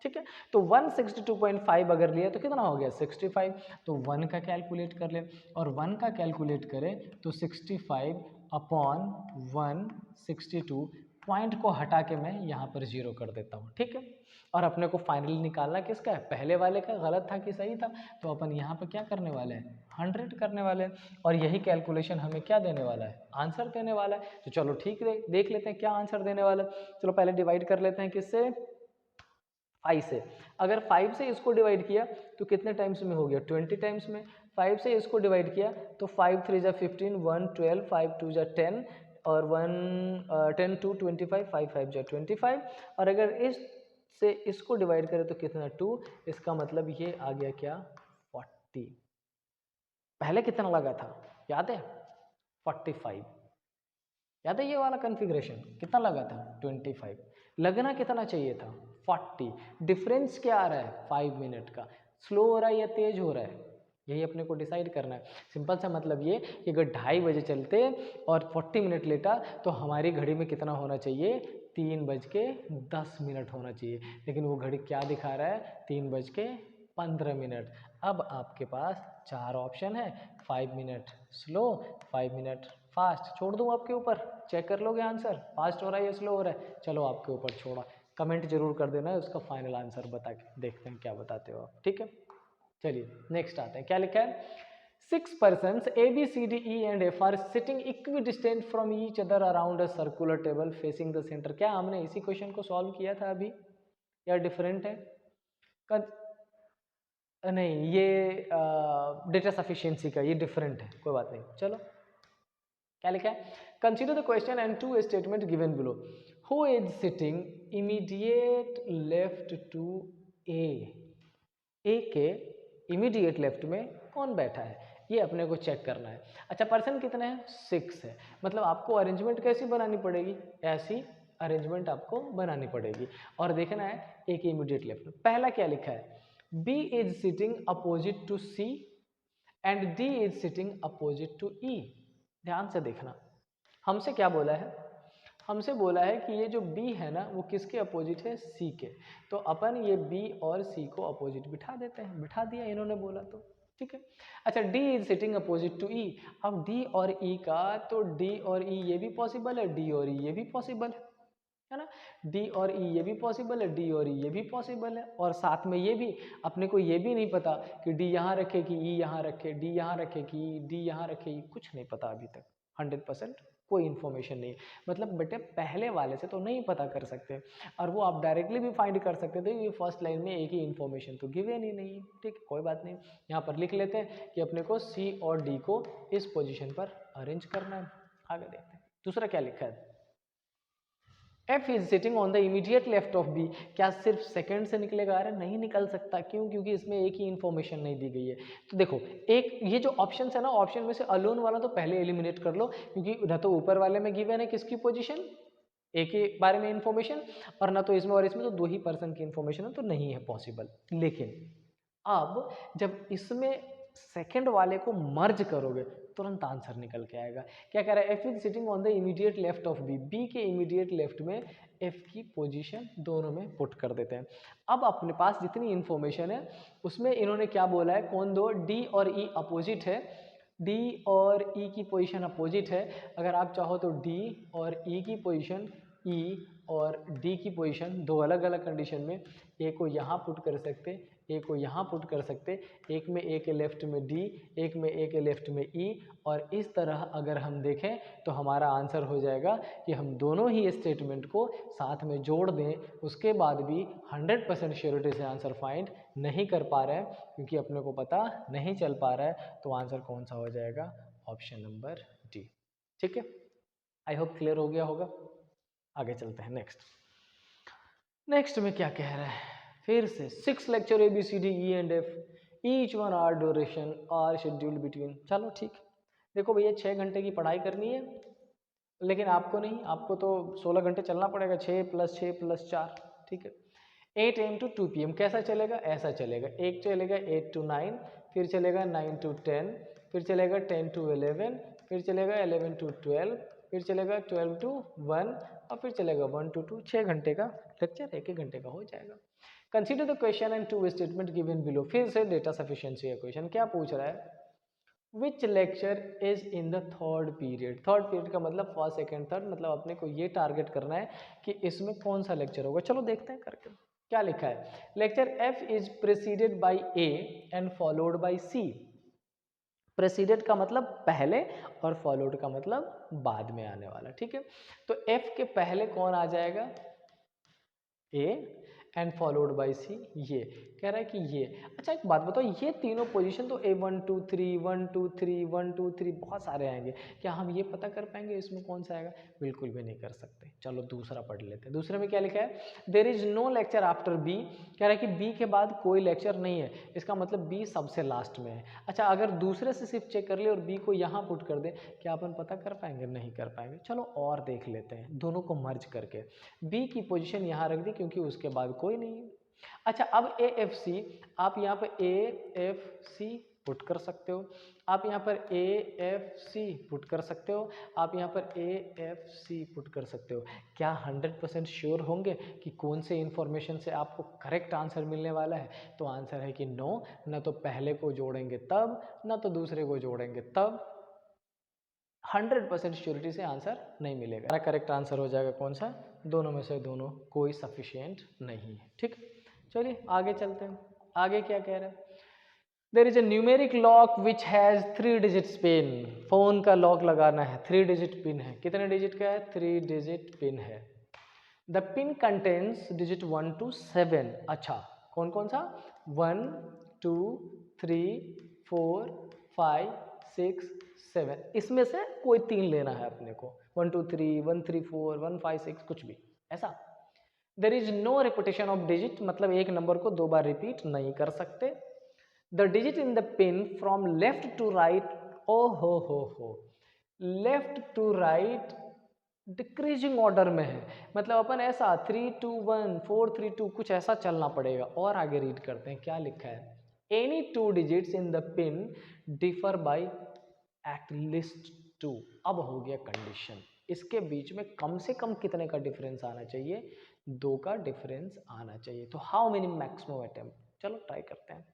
ठीक है, तो 162.5 अगर लिया तो कितना हो गया 65। तो 1 का कैलकुलेट कर ले, और 1 का कैलकुलेट करें तो 65 अपॉन 162 पॉइंट को हटा के मैं यहाँ पर 0 कर देता हूँ। ठीक है, और अपने को फाइनली निकालना किसका है, पहले वाले का गलत था कि सही था। तो अपन यहाँ पर क्या करने वाले हैं 100 करने वाले हैं, और यही कैलकुलेशन हमें क्या देने वाला है आंसर देने वाला है। तो चलो ठीक है, देख लेते हैं क्या आंसर देने वाला है। चलो पहले डिवाइड कर लेते हैं किससे 5 से। अगर 5 से इसको डिवाइड किया तो कितने टाइम्स में हो गया 20 टाइम्स में। 5 से इसको डिवाइड किया तो 5 3 जा 15, 1 12, 5 2 जा 10 और 1 10 2 25, 5 5 जा 25। और अगर इस से इसको डिवाइड करें तो कितना 2। इसका मतलब ये आ गया क्या 40। पहले कितना लगा था याद है 45। याद है ये वाला कॉन्फ़िगरेशन कितना लगा था 25। लगना कितना चाहिए था 40। डिफरेंस क्या आ रहा है 5 मिनट का। स्लो हो रहा है या तेज हो रहा है, यही अपने को डिसाइड करना है। सिंपल सा मतलब ये कि अगर 2:30 बजे चलते और 40 मिनट लेटा तो हमारी घड़ी में कितना होना चाहिए 3:10 होना चाहिए। लेकिन वो घड़ी क्या दिखा रहा है 3:15। अब आपके पास 4 ऑप्शन है, 5 मिनट स्लो, 5 मिनट फास्ट। छोड़ दूँ आपके ऊपर, चेक कर लोगे आंसर फास्ट हो रहा है या स्लो हो रहा है। चलो आपके ऊपर छोड़ा, कमेंट जरूर कर देना उसका फाइनल आंसर बता के, देखते हैं क्या बताते हो आप। ठीक है, चलिए नेक्स्ट आते हैं। क्या लिखा है 6 persons A B C D E and F are sitting equidistant from each other around a circular table facing the center। क्या हमने इसी क्वेश्चन को सॉल्व किया था अभी या डिफरेंट है? नहीं, ये डेटा सफिशिएंसी का, ये डिफरेंट है, कोई बात नहीं। चलो क्या लिखा है consider the question and two statement given below. Who is sitting immediate left to A. A के इमीडिएट लेफ्ट में कौन बैठा है ये अपने को चेक करना है। अच्छा पर्सन कितने हैं 6 है, मतलब आपको अरेंजमेंट कैसी बनानी पड़ेगी, ऐसी अरेंजमेंट आपको बनानी पड़ेगी। और देखना है ए के इमीडिएट लेफ्ट में पहला क्या लिखा है B is sitting opposite to C and D is sitting opposite to E. ध्यान से देखना, हमसे क्या बोला है, हमसे बोला है कि ये जो B है ना वो किसके अपोजिट है C के। तो अपन ये B और C को अपोजिट बिठा देते हैं, बिठा दिया इन्होंने बोला तो ठीक है। अच्छा D is sitting opposite to E। अब D और E का, तो D और E ये भी पॉसिबल है, D और E ये भी पॉसिबल है ना। D और E ये भी पॉसिबल है, D और E ये भी पॉसिबल है। और साथ में ये भी अपने को ये भी नहीं पता कि D यहाँ रखे कि E यहाँ रखे, D यहाँ रखे कि D यहाँ रखे, कुछ नहीं पता अभी तक 100% कोई इन्फॉर्मेशन नहीं। मतलब बेटे पहले वाले से तो नहीं पता कर सकते, और वो आप डायरेक्टली भी फाइंड कर सकते थे, ये फर्स्ट लाइन में एक ही इन्फॉर्मेशन तो गिवन ही नहीं है। ठीक है कोई बात नहीं, यहाँ पर लिख लेते हैं कि अपने को C और D को इस पोजीशन पर अरेंज करना है। आगे देखते हैं दूसरा क्या लिखा है F is sitting on the immediate left of B। क्या सिर्फ सेकंड से निकलेगा, अरे नहीं निकल सकता, क्यों, क्योंकि इसमें एक ही इन्फॉर्मेशन नहीं दी गई है। तो देखो एक ये जो ऑप्शन है ना, ऑप्शन में से अलोन वाला तो पहले एलिमिनेट कर लो, क्योंकि न तो ऊपर वाले में गिवन है किसकी पोजीशन एक ही बारे में इन्फॉर्मेशन, और ना तो इसमें और इसमें तो 2 ही पर्सन की इन्फॉर्मेशन है, तो नहीं है पॉसिबल। लेकिन अब जब इसमें सेकंड वाले को मर्ज करोगे तुरंत आंसर निकल के आएगा। क्या कह रहा है F is sitting on the immediate left of B. B के इमीडिएट लेफ्ट में एफ की पोजीशन दोनों में पुट कर देते हैं। अब अपने पास जितनी इन्फॉर्मेशन है उसमें इन्होंने क्या बोला है, कौन दो, डी और ई अपोजिट है, डी और ई की पोजीशन अपोजिट है। अगर आप चाहो तो डी और ई की पोजीशन, ई और डी की पोजीशन दो अलग अलग कंडीशन में, ए को यहाँ पुट कर सकते, ए को यहाँ पुट कर सकते, एक में ए के लेफ्ट में डी, एक में ए के लेफ्ट में ई। और इस तरह अगर हम देखें तो हमारा आंसर हो जाएगा कि हम दोनों ही स्टेटमेंट को साथ में जोड़ दें, उसके बाद भी 100% श्योरिटी से आंसर फाइंड नहीं कर पा रहे हैं क्योंकि अपने को पता नहीं चल पा रहा है, तो आंसर कौन सा हो जाएगा, ऑप्शन नंबर डी। ठीक है, आई होप क्लियर हो गया होगा। आगे चलते हैं नेक्स्ट में क्या कह रहा है। फिर से 6 lecture ABCDE&F, each one are duration are scheduled between. चलो ठीक, देखो भैया 6 घंटे की पढ़ाई करनी है, लेकिन आपको नहीं, आपको तो 16 घंटे चलना पड़ेगा, 6 + 6 + 4, ठीक है। 8 AM to 2 PM कैसा चलेगा? ऐसा चलेगा, एक चलेगा 8 to 9, फिर चलेगा 9 to 10, फिर चलेगा 10 to 11, फिर चलेगा 11 to 12, फिर चलेगा 12 to 1 और फिर चलेगा 1 to 2। 6 घंटे का लेक्चर 1 घंटे का हो जाएगा। Consider the question and 2 statement given below. फिर से डेटा सफिशिएंसी का क्वेश्चन क्या पूछ रहा है? Which lecture is in the third period. Third period का मतलब फर्स्ट सेकेंड थर्ड, मतलब अपने को ये टारगेट करना है कि इसमें कौन सा लेक्चर होगा। चलो देखते हैं करके। क्या लिखा है? Lecture F is preceded by A and followed by C. Preceded का मतलब पहले और फॉलोड का मतलब बाद में आने वाला, ठीक है। तो एफ के पहले कौन आ जाएगा? ए एंड फॉलोड बाई सी। ये कह रहा है कि ये, अच्छा एक बात बताओ, ये तीनों पोजीशन तो ए 1 2 3 1 2 3 1 2 3 बहुत सारे आएंगे, क्या हम ये पता कर पाएंगे इसमें कौन सा आएगा? बिल्कुल भी नहीं कर सकते। चलो दूसरा पढ़ लेते हैं। दूसरे में क्या लिखा है? There is no lecture after B. कह रहा है कि बी के बाद कोई लेक्चर नहीं है, इसका मतलब बी सबसे लास्ट में है। अच्छा, अगर दूसरे से सिर्फ चेक कर ले और बी को यहाँ पुट कर दे, क्या अपन पता कर पाएंगे? नहीं कर पाएंगे। चलो और देख लेते हैं दोनों को मर्ज करके। बी की पोजीशन यहाँ रख दी क्योंकि उसके बाद कोई नहीं है। अच्छा, अब ए एफ सी, आप यहाँ पर ए एफ सी पुट कर सकते हो, आप यहाँ पर ए एफ सी पुट कर सकते हो, आप यहाँ पर ए एफ सी पुट कर सकते हो। क्या 100% श्योर होंगे कि कौन से इंफॉर्मेशन से आपको करेक्ट आंसर मिलने वाला है? तो आंसर है कि नो, ना तो पहले को जोड़ेंगे तब, ना तो दूसरे को जोड़ेंगे तब। 100% श्योरिटी से आंसर नहीं मिलेगा। हमारा करेक्ट आंसर हो जाएगा कौन सा? दोनों में से दोनों, कोई सफिशिएंट नहीं है, ठीक। चलिए आगे चलते हैं। आगे क्या कह रहे हैं? There is a numeric lock which has 3 digits pin. Phone का लॉक लगाना है, 3 डिजिट पिन है। कितने डिजिट का है? 3 डिजिट पिन है। The pin contains digit 1 to 7। अच्छा, कौन कौन सा? 1 2 3 4 5 6 7, इसमें से कोई 3 लेना है अपने को। 1 2 3 1 3 4 1 5 6, कुछ भी ऐसा। There is no repetition of digit, मतलब एक नंबर को 2 बार रिपीट नहीं कर सकते। The digit in the PIN from left to right, ओ हो, left to right decreasing order में है, मतलब अपन ऐसा 3 2 1 4 3 2 कुछ ऐसा चलना पड़ेगा। और आगे रीड करते हैं क्या लिखा है? Any 2 digits in the pin differ by at least 2। अब हो गया कंडीशन, इसके बीच में कम से कम कितने का डिफरेंस आना चाहिए? 2 का डिफरेंस आना चाहिए। तो हाउ मेनी मैक्सिमम अटेम्प्ट? चलो ट्राई करते हैं।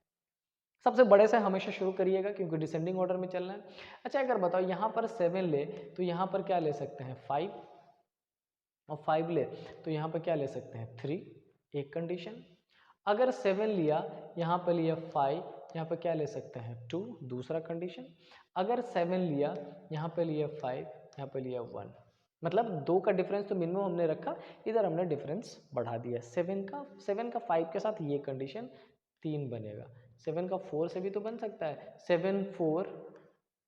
सबसे बड़े से हमेशा शुरू करिएगा क्योंकि डिसेंडिंग ऑर्डर में चलना है। अच्छा, अगर बताओ यहाँ पर 7 ले तो यहाँ पर क्या ले सकते हैं? 5, और 5 ले तो यहाँ पर क्या ले सकते हैं? 3, एक कंडीशन। अगर 7 लिया, यहाँ पर लिया 5, यहाँ पर क्या ले सकते हैं? 2, दूसरा कंडीशन। अगर 7 लिया, यहाँ पर लिया 5, यहाँ पर लिया 1, मतलब 2 का डिफरेंस तो मिनिमम हमने रखा, इधर हमने डिफरेंस बढ़ा दिया। 7 का 5 के साथ ये कंडीशन 3 बनेगा। 7 का 4 से भी तो बन सकता है। 7 4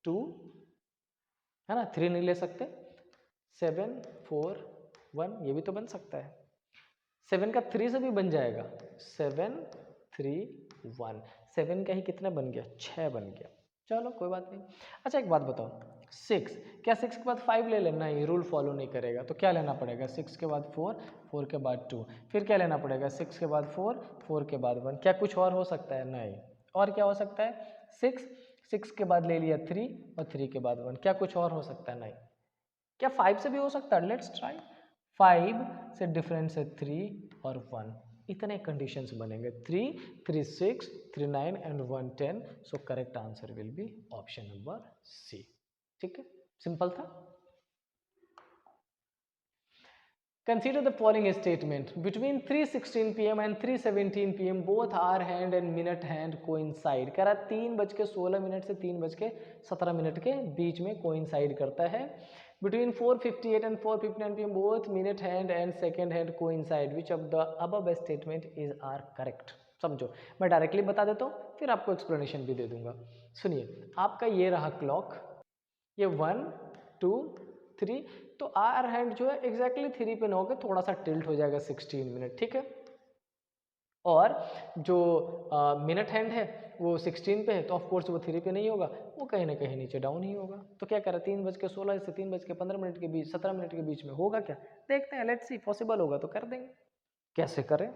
2 है ना, 3 नहीं ले सकते। 7 4 1 ये भी तो बन सकता है। 7 का 3 से भी बन जाएगा। 7 3 1, 7 का ही कितना बन गया? 6 बन गया। चलो कोई बात नहीं। अच्छा एक बात बताओ, 6, क्या 6 के बाद 5 ले लेना? ये रूल फॉलो नहीं करेगा, तो क्या लेना पड़ेगा? 6 के बाद 4, 4 के बाद 2, फिर क्या लेना पड़ेगा? 6 के बाद 4, 4 के बाद 1। क्या कुछ और हो सकता है? नहीं। और क्या हो सकता है? 6 के बाद ले लिया 3 और 3 के बाद 1। क्या कुछ और हो सकता है? नहीं। क्या 5 से भी हो सकता है? Let's try. 5 से डिफरेंस है 3 और 1, इतने कंडीशंस बनेंगे। 3 3 6 3 9 and 1 10। So correct answer will be option number C. ठीक है, सिंपल था। Consider the following statement. Between 3:16 PM and 3:17 PM, both hour hand and minute hand coincide. कह रहा 3:16 से 3:17 के बीच में coincide करता है. Between 4:58 and 4:59 PM, both minute hand and second hand coincide. Which of the above statement is are correct? समझो, मैं directly बता देता हूँ, फिर आपको एक्सप्लेनेशन भी दे दूंगा। सुनिए, आपका ये रहा क्लॉक, ये 1 2 3, तो आर हैंड जो है एग्जैक्टली 3 पे ना होकर थोड़ा सा टिल्ट हो जाएगा 16 मिनट, ठीक है। और जो मिनट हैंड है वो 16 पे है, तो ऑफ कोर्स वो 3 पे नहीं होगा, वो कहीं ना कहीं नीचे डाउन ही होगा। तो क्या करें, 3:16 से 3:15 के बीच, 17 मिनट के बीच में होगा क्या, देखते हैं, लेट्स सी, पॉसिबल होगा तो कर देंगे। कैसे करें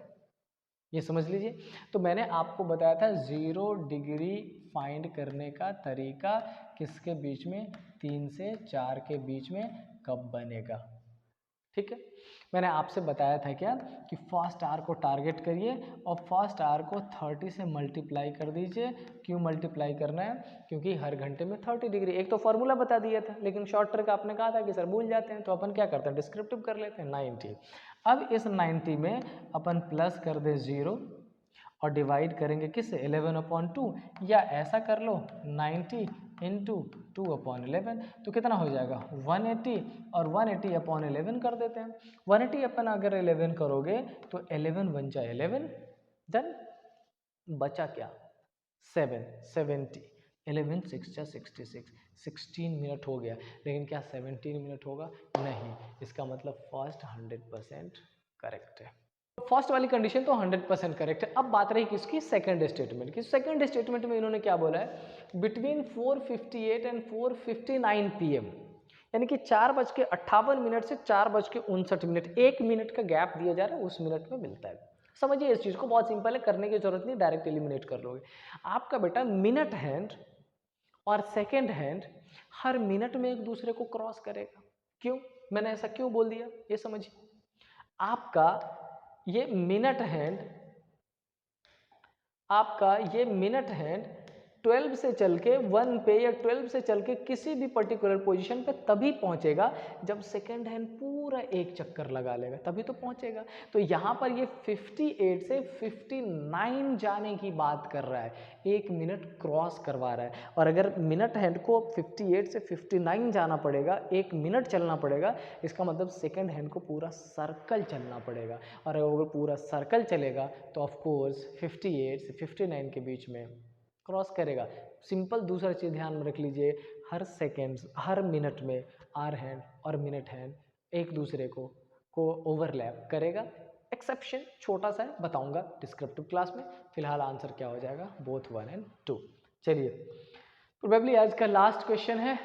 ये समझ लीजिए। तो मैंने आपको बताया था 0 डिग्री फाइंड करने का तरीका किसके बीच में, 3 से 4 के बीच में कब बनेगा। ठीक है, मैंने आपसे बताया था क्या कि फर्स्ट आवर को टारगेट करिए और फर्स्ट आवर को 30 से मल्टीप्लाई कर दीजिए। क्यों मल्टीप्लाई करना है, क्योंकि हर घंटे में 30 डिग्री, एक तो फॉर्मूला बता दिया था, लेकिन शॉर्ट ट्रिक आपने कहा था कि सर भूल जाते हैं, तो अपन क्या करते हैं, डिस्क्रिप्टिव कर लेते हैं 90। अब इस 90 में अपन प्लस कर दे 0 और डिवाइड करेंगे किससे, 11/2, या ऐसा कर लो 90 इंटू 2/11, तो कितना हो जाएगा 180, और 180/11 कर देते हैं। 180 अपन अगर 11 करोगे तो 11 बन जाए 11, देन बचा क्या 7, 70, 11 6 जा 66, 16 मिनट हो गया, लेकिन क्या 17 मिनट होगा, नहीं, इसका मतलब फर्स्ट 100% करेक्ट है। फर्स्ट वाली कंडीशन तो 100% करेक्ट है। अब बात रही किसकी, सेकंड स्टेटमेंट की। सेकंड स्टेटमेंट में इन्होंने क्या बोला है, बिटवीन 4:58 एंड 4:59 PM, यानी कि 4:58 से 4:59, 1 मिनट का गैप दिया जा रहा है, उस मिनट में मिलता है। समझिए इस चीज को, बहुत सिंपल है, करने की जरूरत नहीं, डायरेक्ट एलिमिनेट कर लोगे। आपका बेटा मिनट हैंड और सेकेंड हैंड हर मिनट में एक दूसरे को क्रॉस करेगा। क्यों, मैंने ऐसा क्यों बोल दिया, ये समझिए। आपका ये मिनट हैंड, आपका ये मिनट हैंड 12 से चल के 1 पे या 12 से चल के किसी भी पर्टिकुलर पोजीशन पे तभी पहुंचेगा जब सेकेंड हैंड पूरा एक चक्कर लगा लेगा, तभी तो पहुंचेगा। तो यहाँ पर ये 58 से 59 जाने की बात कर रहा है, 1 मिनट क्रॉस करवा रहा है। और अगर मिनट हैंड को 58 से 59 जाना पड़ेगा, 1 मिनट चलना पड़ेगा, इसका मतलब सेकेंड हैंड को पूरा सर्कल चलना पड़ेगा। और अगर पूरा सर्कल चलेगा तो ऑफकोर्स 58 से 59 के बीच में क्रॉस करेगा। सिंपल दूसरा चीज़ ध्यान में रख लीजिए, हर सेकेंड्स, हर मिनट में आर हैंड और मिनट हैंड एक दूसरे को ओवरलैप करेगा। एक्सेप्शन छोटा सा है, बताऊंगा डिस्क्रिप्टिव क्लास में। फिलहाल आंसर क्या हो जाएगा, बोथ 1 and 2। चलिए, प्रोबेबली आज का लास्ट क्वेश्चन है,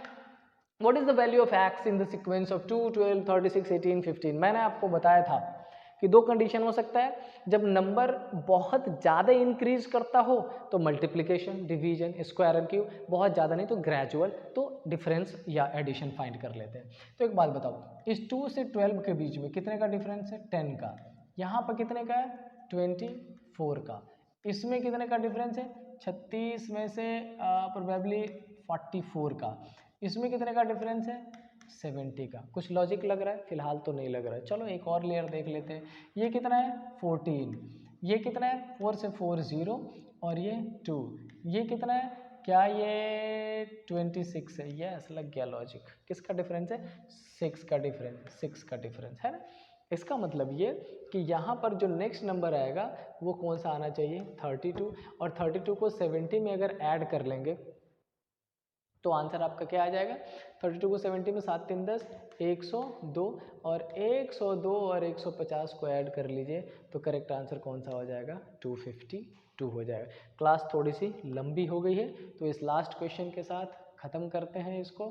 what is the value of x in the sequence of 2, 12, 36, 18, 15। मैंने आपको बताया था कि 2 कंडीशन हो सकता है, जब नंबर बहुत ज़्यादा इंक्रीज करता हो तो multiplication, division, square and cube, बहुत ज़्यादा नहीं तो ग्रेजुअल, तो डिफरेंस या एडिशन फाइंड कर लेते हैं। तो एक बात बताओ, इस 2 से 12 के बीच में कितने का डिफरेंस है, 10 का। यहाँ पर कितने का है, 24 का। इसमें कितने का डिफरेंस है, 36 में से प्रोबेबली 44 का। इसमें कितने का डिफरेंस है, 70 का। कुछ लॉजिक लग रहा है, फिलहाल तो नहीं लग रहा है। चलो एक और लेयर देख लेते हैं, ये कितना है 14, ये कितना है 4 से 4 0, और ये 2, ये कितना है, क्या ये 26 है, यस लग गया लॉजिक। किसका डिफरेंस है, 6 का डिफरेंस, 6 का डिफरेंस है ना। इसका मतलब ये कि यहाँ पर जो नेक्स्ट नंबर आएगा वो कौन सा आना चाहिए, 32, और 32 को 70 में अगर ऐड कर लेंगे तो आंसर आपका क्या आ जाएगा, 32 को 70 में 7 3 10, 102, और 102 और 150 को ऐड कर लीजिए तो करेक्ट आंसर कौन सा हो जाएगा, 252 हो जाएगा। क्लास थोड़ी सी लंबी हो गई है, तो इस लास्ट क्वेश्चन के साथ ख़त्म करते हैं इसको।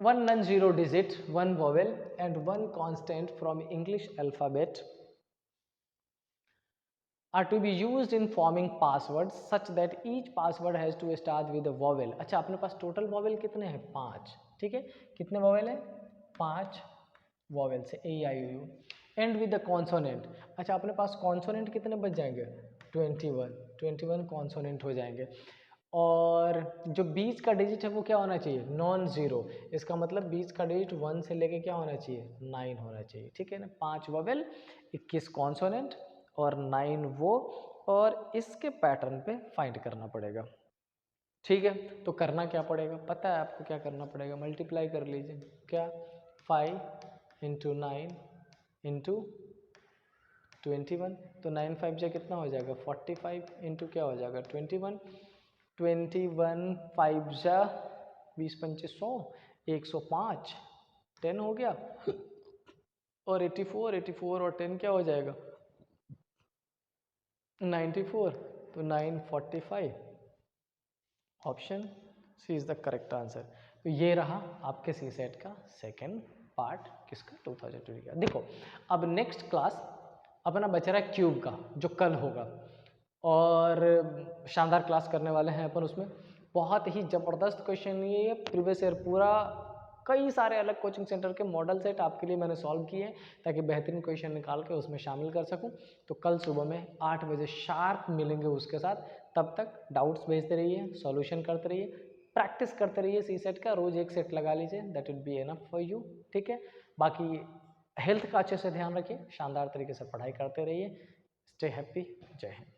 1 non-zero digit, 1 vowel and 1 constant from English alphabet are to be used in forming passwords such that each password has to start with a vowel। अच्छा, अपने पास टोटल वॉवेल कितने हैं, 5, ठीक है, कितने वॉवेल है, 5 वॉवेल से A I U, and with the consonant. अच्छा, अपने पास कॉन्सोनेंट कितने बच जाएंगे, 21 कॉन्सोनेंट हो जाएंगे। और जो बीच का डिजिट है वो क्या होना चाहिए, नॉन ज़ीरो। इसका मतलब बीच का डिजिट 1 से लेके क्या होना चाहिए, 9 होना चाहिए, ठीक है ना। 5 वोवेल, 21 कॉन्सोनेंट और 9 वो, और इसके पैटर्न पे फाइंड करना पड़ेगा, ठीक है। तो करना क्या पड़ेगा, पता है आपको क्या करना पड़ेगा, मल्टीप्लाई कर लीजिए, क्या 5 इंटू 9 इंटू 21, तो 9 5 जा कितना हो जाएगा, 45 इंटू क्या हो जाएगा 21, 5 जा 20 पंचे 100, 105, 10 हो गया, और 84 और 10 क्या हो जाएगा 94, तो 945, option C is the correct answer. तो ये रहा आपके सी सेट का सेकेंड पार्ट किसका, 2020 का। देखो अब नेक्स्ट क्लास अपना बच रहा है क्यूब का, जो कल होगा, और शानदार क्लास करने वाले हैं अपन उसमें। बहुत ही ज़बरदस्त क्वेश्चन ये प्रीवियस ईयर पूरा, कई सारे अलग कोचिंग सेंटर के मॉडल सेट आपके लिए मैंने सॉल्व किए हैं ताकि बेहतरीन क्वेश्चन निकाल के उसमें शामिल कर सकूं। तो कल सुबह में 8 बजे शार्प मिलेंगे उसके साथ। तब तक डाउट्स भेजते रहिए, सॉल्यूशन करते रहिए, प्रैक्टिस करते रहिए सी सेट का, रोज़ एक सेट लगा लीजिए, that will be enough for you. ठीक है, बाकी हेल्थ का अच्छे से ध्यान रखिए, शानदार तरीके से पढ़ाई करते रहिए। स्टे हैप्पी, जय हिंद।